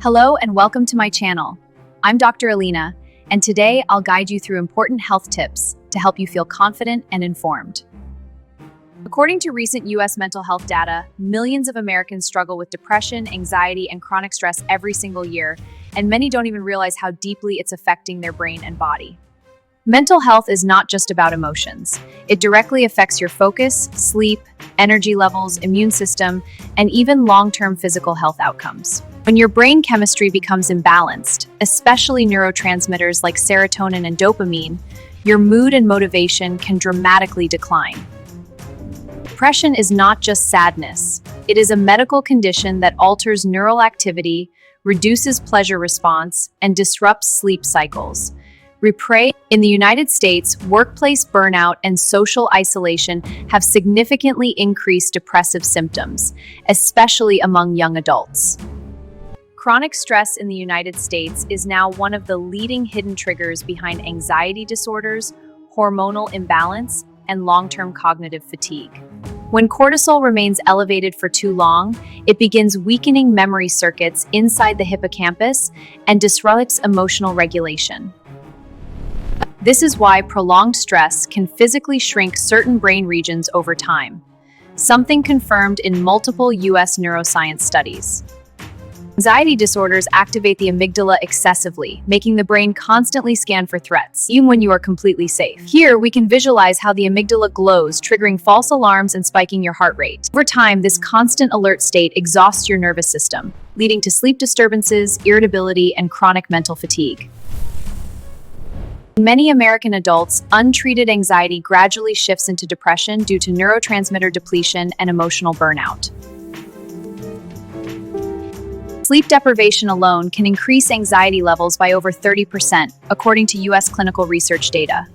Hello and welcome to my channel. I'm Dr. Alina, and today I'll guide you through important health tips to help you feel confident and informed. According to recent U.S. mental health data, millions of Americans struggle with depression, anxiety, and chronic stress every single year, and many don't even realize how deeply it's affecting their brain and body. Mental health is not just about emotions. It directly affects your focus, sleep, energy levels, immune system, and even long-term physical health outcomes. When your brain chemistry becomes imbalanced, especially neurotransmitters like serotonin and dopamine, your mood and motivation can dramatically decline. Depression is not just sadness. It is a medical condition that alters neural activity, reduces pleasure response, and disrupts sleep cycles. In the United States, workplace burnout and social isolation have significantly increased depressive symptoms, especially among young adults. Chronic stress in the United States is now one of the leading hidden triggers behind anxiety disorders, hormonal imbalance, and long-term cognitive fatigue. When cortisol remains elevated for too long, it begins weakening memory circuits inside the hippocampus and disrupts emotional regulation. This is why prolonged stress can physically shrink certain brain regions over time, something confirmed in multiple U.S. neuroscience studies. Anxiety disorders activate the amygdala excessively, making the brain constantly scan for threats, even when you are completely safe. Here, we can visualize how the amygdala glows, triggering false alarms and spiking your heart rate. Over time, this constant alert state exhausts your nervous system, leading to sleep disturbances, irritability, and chronic mental fatigue. In many American adults, untreated anxiety gradually shifts into depression due to neurotransmitter depletion and emotional burnout. Sleep deprivation alone can increase anxiety levels by over 30%, according to U.S. clinical research data.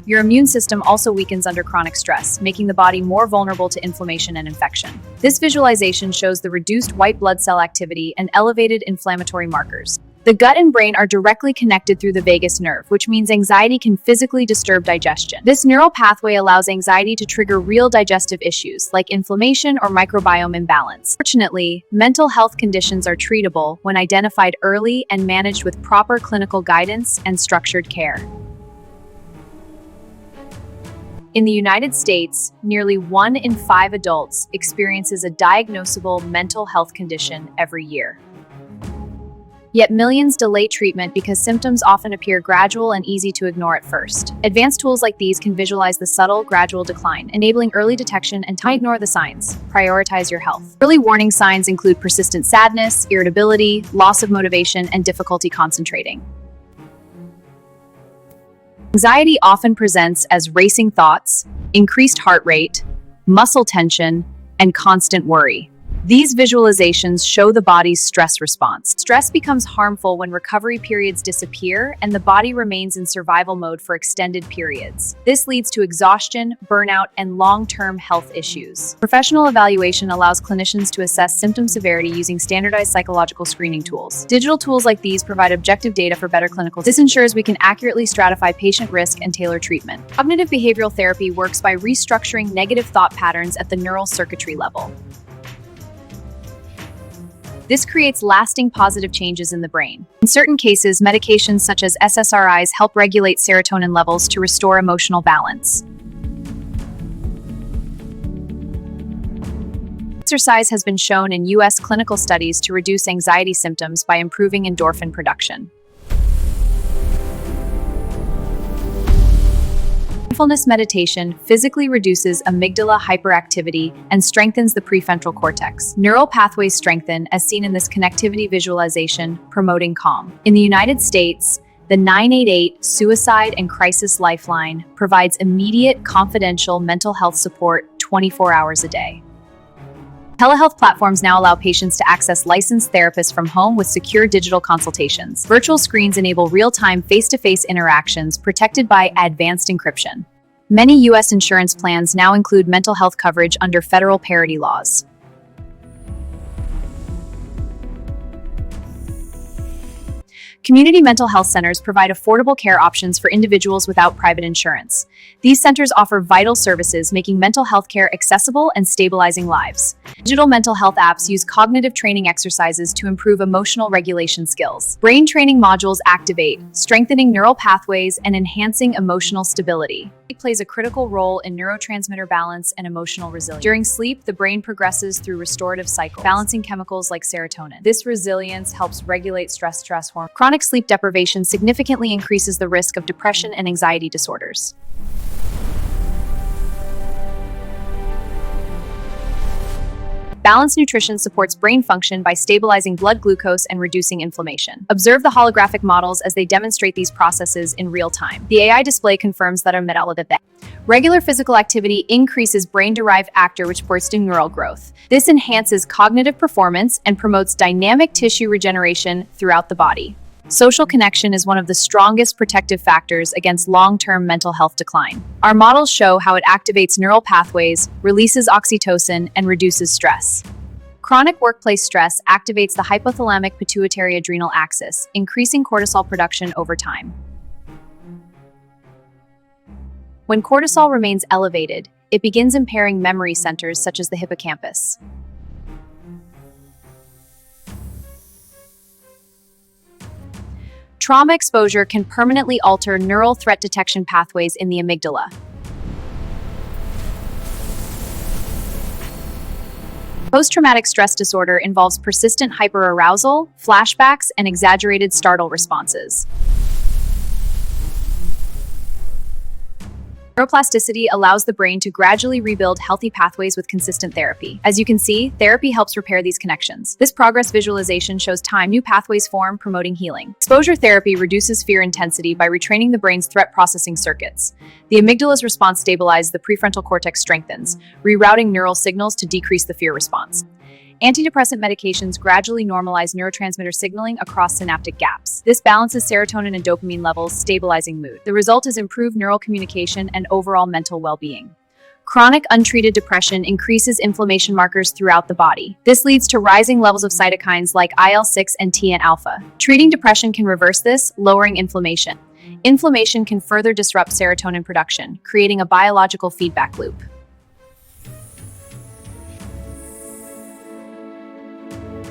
Your immune system also weakens under chronic stress, making the body more vulnerable to inflammation and infection. This visualization shows the reduced white blood cell activity and elevated inflammatory markers. The gut and brain are directly connected through the vagus nerve, which means anxiety can physically disturb digestion. This neural pathway allows anxiety to trigger real digestive issues, like inflammation or microbiome imbalance. Fortunately, mental health conditions are treatable when identified early and managed with proper clinical guidance and structured care. In the United States, nearly 1 in 5 adults experiences a diagnosable mental health condition every year. Yet millions delay treatment because symptoms often appear gradual and easy to ignore at first. Advanced tools like these can visualize the subtle, gradual decline, enabling early detection and ignore the signs. Prioritize your health. Early warning signs include persistent sadness, irritability, loss of motivation, and difficulty concentrating. Anxiety often presents as racing thoughts, increased heart rate, muscle tension, and constant worry. These visualizations show the body's stress response. Stress becomes harmful when recovery periods disappear and the body remains in survival mode for extended periods. This leads to exhaustion, burnout, and long-term health issues. Professional evaluation allows clinicians to assess symptom severity using standardized psychological screening tools. Digital tools like these provide objective data for better clinical. This ensures we can accurately stratify patient risk and tailor treatment. Cognitive behavioral therapy works by restructuring negative thought patterns at the neural circuitry level. This creates lasting positive changes in the brain. In certain cases, medications such as SSRIs help regulate serotonin levels to restore emotional balance. Exercise has been shown in U.S. clinical studies to reduce anxiety symptoms by improving endorphin production. Mindfulness meditation physically reduces amygdala hyperactivity and strengthens the prefrontal cortex. Neural pathways strengthen, as seen in this connectivity visualization, promoting calm. In the United States, the 988 Suicide and Crisis Lifeline provides immediate, confidential mental health support 24 hours a day. Telehealth platforms now allow patients to access licensed therapists from home with secure digital consultations. Virtual screens enable real-time face-to-face interactions protected by advanced encryption. Many U.S. insurance plans now include mental health coverage under federal parity laws. Community mental health centers provide affordable care options for individuals without private insurance. These centers offer vital services, making mental health care accessible and stabilizing lives. Digital mental health apps use cognitive training exercises to improve emotional regulation skills. Brain training modules activate, strengthening neural pathways and enhancing emotional stability. It plays a critical role in neurotransmitter balance and emotional resilience. During sleep, the brain progresses through restorative cycles, balancing chemicals like serotonin. This resilience helps regulate stress hormones. Chronic sleep deprivation significantly increases the risk of depression and anxiety disorders. Balanced nutrition supports brain function by stabilizing blood glucose and reducing inflammation. Observe the holographic models as they demonstrate these processes in real time. The AI display confirms that regular physical activity increases brain-derived actor, which supports neural growth. This enhances cognitive performance and promotes dynamic tissue regeneration throughout the body. Social connection is one of the strongest protective factors against long-term mental health decline. Our models show how it activates neural pathways, releases oxytocin, and reduces stress. Chronic workplace stress activates the hypothalamic pituitary adrenal axis, increasing cortisol production over time. When cortisol remains elevated, it begins impairing memory centers such as the hippocampus. Trauma exposure can permanently alter neural threat detection pathways in the amygdala. Post-traumatic stress disorder involves persistent hyperarousal, flashbacks, and exaggerated startle responses. Neuroplasticity allows the brain to gradually rebuild healthy pathways with consistent therapy. As you can see, therapy helps repair these connections. This progress visualization shows time new pathways form, promoting healing. Exposure therapy reduces fear intensity by retraining the brain's threat processing circuits. The amygdala's response stabilizes, the prefrontal cortex strengthens, rerouting neural signals to decrease the fear response. Antidepressant medications gradually normalize neurotransmitter signaling across synaptic gaps. This balances serotonin and dopamine levels, stabilizing mood. The result is improved neural communication and overall mental well-being. Chronic untreated depression increases inflammation markers throughout the body. This leads to rising levels of cytokines like IL-6 and TNF-alpha. Treating depression can reverse this, lowering inflammation. Inflammation can further disrupt serotonin production, creating a biological feedback loop.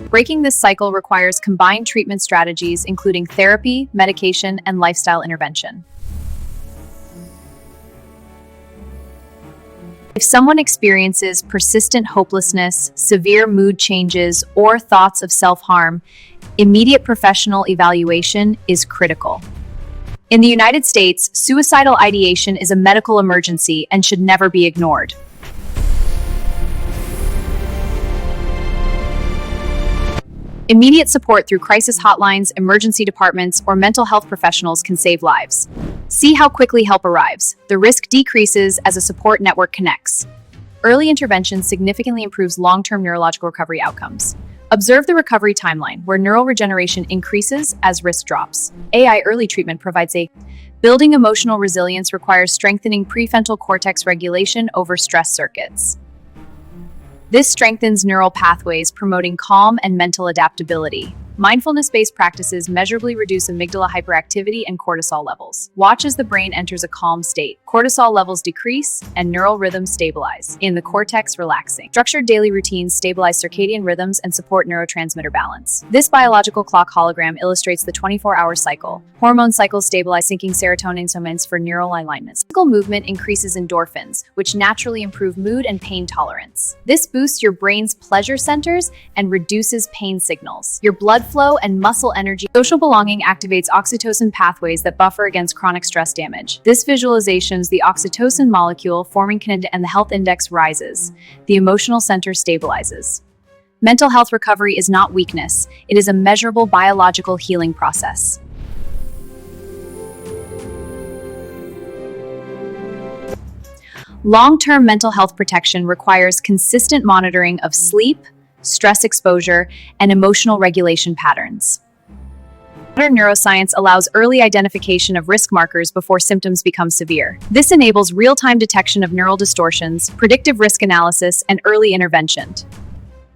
Breaking this cycle requires combined treatment strategies, including therapy, medication, and lifestyle intervention. If someone experiences persistent hopelessness, severe mood changes, or thoughts of self-harm, immediate professional evaluation is critical. In the United States, suicidal ideation is a medical emergency and should never be ignored. Immediate support through crisis hotlines, emergency departments, or mental health professionals can save lives. See how quickly help arrives. The risk decreases as a support network connects. Early intervention significantly improves long-term neurological recovery outcomes. Observe the recovery timeline, where neural regeneration increases as risk drops. AI early treatment provides building emotional resilience requires strengthening prefrontal cortex regulation over stress circuits. This strengthens neural pathways, promoting calm and mental adaptability. Mindfulness-based practices measurably reduce amygdala hyperactivity and cortisol levels. Watch as the brain enters a calm state. Cortisol levels decrease and neural rhythms stabilize, in the cortex relaxing. Structured daily routines stabilize circadian rhythms and support neurotransmitter balance. This biological clock hologram illustrates the 24-hour cycle. Hormone cycles stabilize, syncing serotonin hormones for neural alignment. Physical movement increases endorphins, which naturally improve mood and pain tolerance. This boosts your brain's pleasure centers and reduces pain signals. Your blood flow and muscle energy. Social belonging activates oxytocin pathways that buffer against chronic stress damage. This visualizations the oxytocin molecule forming and the health index rises. The emotional center stabilizes. Mental health recovery is not weakness. It is a measurable biological healing process. Long-term mental health protection requires consistent monitoring of sleep, stress exposure, and emotional regulation patterns. Modern neuroscience allows early identification of risk markers before symptoms become severe. This enables real-time detection of neural distortions, predictive risk analysis, and early intervention.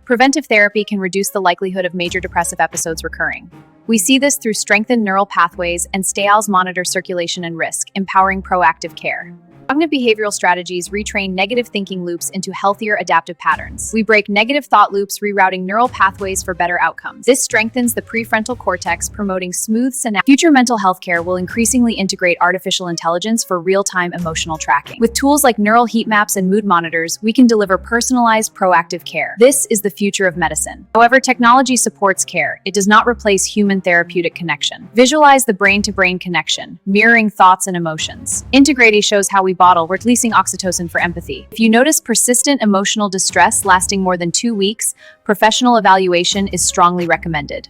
Preventive therapy can reduce the likelihood of major depressive episodes recurring. We see this through strengthened neural pathways and styles monitor circulation and risk, empowering proactive care. Cognitive behavioral strategies retrain negative thinking loops into healthier adaptive patterns. We break negative thought loops, rerouting neural pathways for better outcomes. This strengthens the prefrontal cortex, promoting smooth synapses. Future mental health care will increasingly integrate artificial intelligence for real-time emotional tracking. With tools like neural heat maps and mood monitors, we can deliver personalized, proactive care. This is the future of medicine. However, technology supports care. It does not replace human therapeutic connection. Visualize the brain-to-brain connection, mirroring thoughts and emotions. Integrity shows how we bottle, we're releasing oxytocin for empathy. If you notice persistent emotional distress lasting more than 2 weeks, professional evaluation is strongly recommended.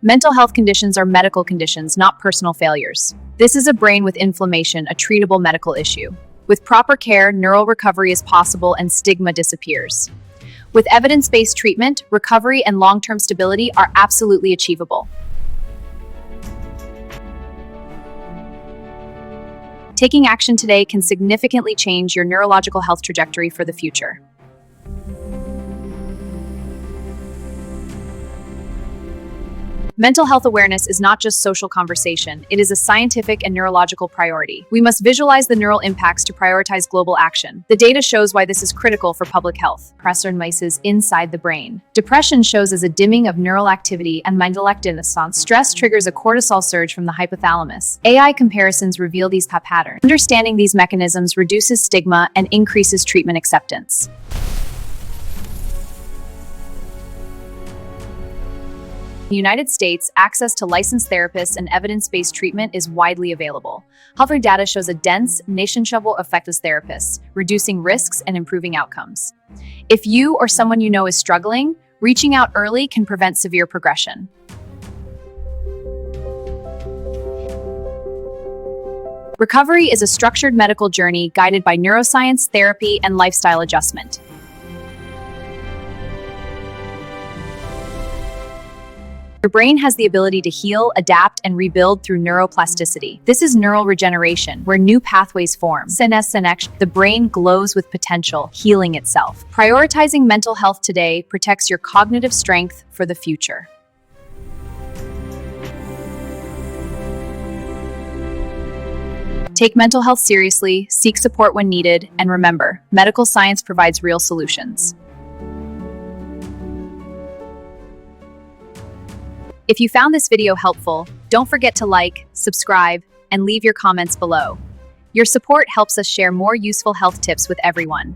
Mental health conditions are medical conditions, not personal failures. This is a brain with inflammation, a treatable medical issue. With proper care, neural recovery is possible and stigma disappears. With evidence-based treatment, recovery and long-term stability are absolutely achievable. Taking action today can significantly change your neurological health trajectory for the future. Mental health awareness is not just social conversation, it is a scientific and neurological priority. We must visualize the neural impacts to prioritize global action. The data shows why this is critical for public health. Stressor mices inside the brain. Depression shows as a dimming of neural activity and mindlectiness. Stress triggers a cortisol surge from the hypothalamus. AI comparisons reveal these patterns. Understanding these mechanisms reduces stigma and increases treatment acceptance. In the United States, access to licensed therapists and evidence-based treatment is widely available. However, data shows a dense, nationwide effect as therapists, reducing risks and improving outcomes. If you or someone you know is struggling, reaching out early can prevent severe progression. Recovery is a structured medical journey guided by neuroscience, therapy, and lifestyle adjustment. Your brain has the ability to heal, adapt, and rebuild through neuroplasticity. This is neural regeneration, where new pathways form. The brain glows with potential, healing itself. Prioritizing mental health today protects your cognitive strength for the future. Take mental health seriously, seek support when needed, and remember, medical science provides real solutions. If you found this video helpful, don't forget to like, subscribe, and leave your comments below. Your support helps us share more useful health tips with everyone.